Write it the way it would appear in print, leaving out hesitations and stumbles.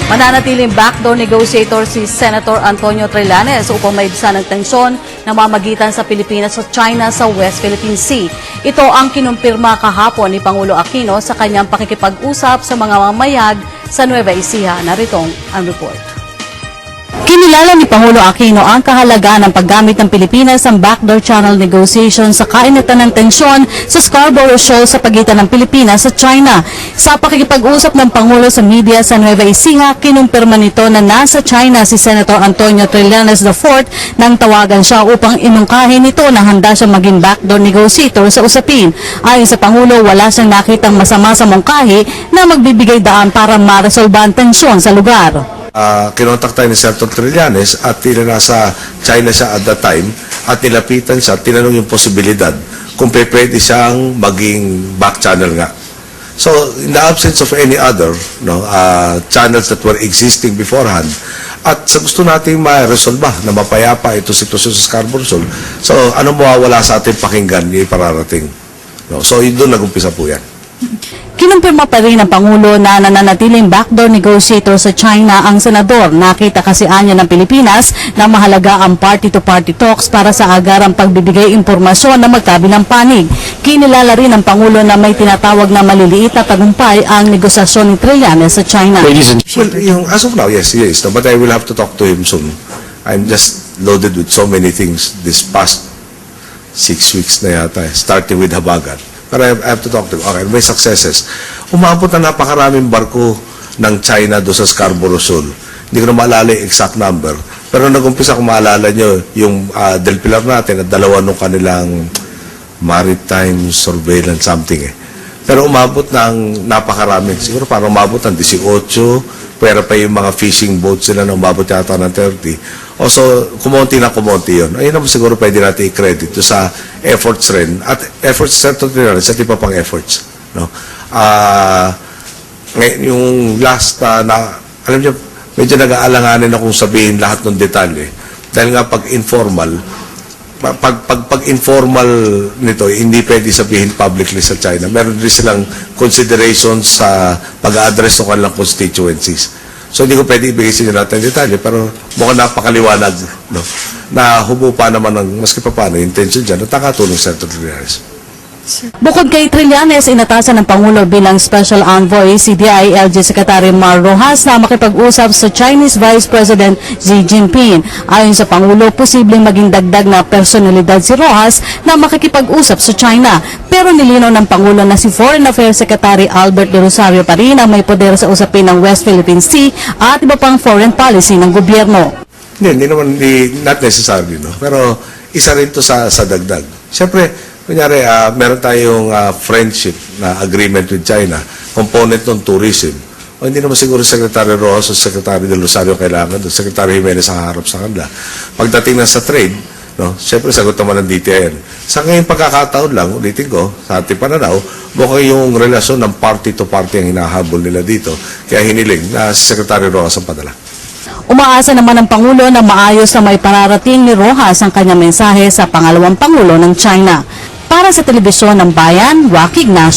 Mananatiling backdoor negotiator si Senator Antonio Trillanes upang maibsan ang tensyon na mamagitan sa Pilipinas at China sa West Philippine Sea. Ito ang kinumpirma kahapon ni Pangulo Aquino sa kanyang pakikipag-usap sa mga mamayag sa Nueva Ecija. Narito ang report. Kinilala ni Pangulo Aquino ang kahalagaan ng paggamit ng Pilipinas ng backdoor channel negotiation sa kainitan ng tensyon sa Scarborough Shoal sa pagitan ng Pilipinas at China. Sa pakikipag-usap ng Pangulo sa media sa Nueva Ecija, kinumpirma nito na nasa China si Senator Antonio Trillanes IV nang tawagan siya upang inungkahin nito na handa siya maging backdoor negotiator sa usapin. Ayon sa Pangulo, wala siyang nakitang masama sa mungkahi na magbibigay daan para maresolba ang tensyon sa lugar. Kinontak tayo ni Senator Trillanes at nasa China siya at that time at nilapitan siya at tinanong yung posibilidad kung pwede siyang maging back channel nga. So, in the absence of any other channels that were existing beforehand, at sa gusto nating ma-resolba na mapayapa ito sitwasyon sa Scarborough Shoal, so ano mawawala sa ating pakinggan yung pararating. So, yun doon nag-umpisa po yan. Kinumpirma pa rin ng Pangulo na nananatiling backdoor negotiator sa China ang senador. Nakita kasi anya ng Pilipinas na mahalaga ang party-to-party talks para sa agarang pagbibigay impormasyon na magkabilang panig. Kinilala rin ng Pangulo na may tinatawag na maliliit na tagumpay ang negosasyon ni Trillanes sa China. Well, as of now, yes. No, but I will have to talk to him soon. I'm just loaded with so many things this past 6 weeks na yata, starting with Habagat. Pero I have to talk to him. Okay, may successes. Umabot na napakaraming barko ng China doon sa Scarborough Shoal. Hindi ko na maalala yung exact number. Pero nag-umpisa kung maalala nyo, yung Del Pilar natin at dalawa nung kanilang maritime surveillance something eh. Pero umabot ng napakarami. Siguro parang umabot ng 18, pero pa yung mga fishing boats sila na umabot yata ng 30. O so, kumonti na kumonti yun. Ayun naman siguro pwede natin i-credit sa efforts rin. At efforts sa at iba pang efforts. No? Yung last na, alam niyo, medyo nag-aalanganin akong sabihin lahat ng detalye. Dahil nga pag informal nito, hindi pwede sabihin publicly sa China. Meron rin silang considerations sa pag-address ng kanilang constituencies. So, hindi ko pwede ibigay sa inyo natin detalye, pero mukhang napakaliwanag, no? Na humupa naman ng maski pa paano, intention dyan, at nakatulong sa Senator Trillanes. Bukod kay Trillanes, inatasan ng Pangulo bilang Special Envoy si DILG Secretary Mar Rojas na makipag-usap sa Chinese Vice President Xi Jinping. Ayon sa Pangulo, posibleng maging dagdag na personalidad si Rojas na makikipag-usap sa China. Pero nilinaw ng Pangulo na si Foreign Affairs Secretary Albert de Rosario pa rin ang may poder sa usapin ng West Philippine Sea at iba pang foreign policy ng gobyerno. Hindi naman, not necessarily, no? Pero isa rin to sa dagdag. Siyempre, kunyari, meron tayong friendship na agreement with China, component ng tourism. O hindi naman siguro Secretary Rojas o Secretary de Rosario kailangan doon. Secretary Jimenez ang harap sa kanila. Pagdating na sa trade, no, siyempre sagot naman ng DTIR. Sa ngayong pagkakataon lang, ulitin ko, sa ating pananaw, mukhang yung relasyon ng party-to-party ang hinahabol nila dito. Kaya hiniling na si Secretary Rojas ang padala. Umaasa naman ng Pangulo na maayos na may pararating ni Rojas ang kanyang mensahe sa pangalawang Pangulo ng China. Para sa Telebisyon ng Bayan, Joaquin Ignacio.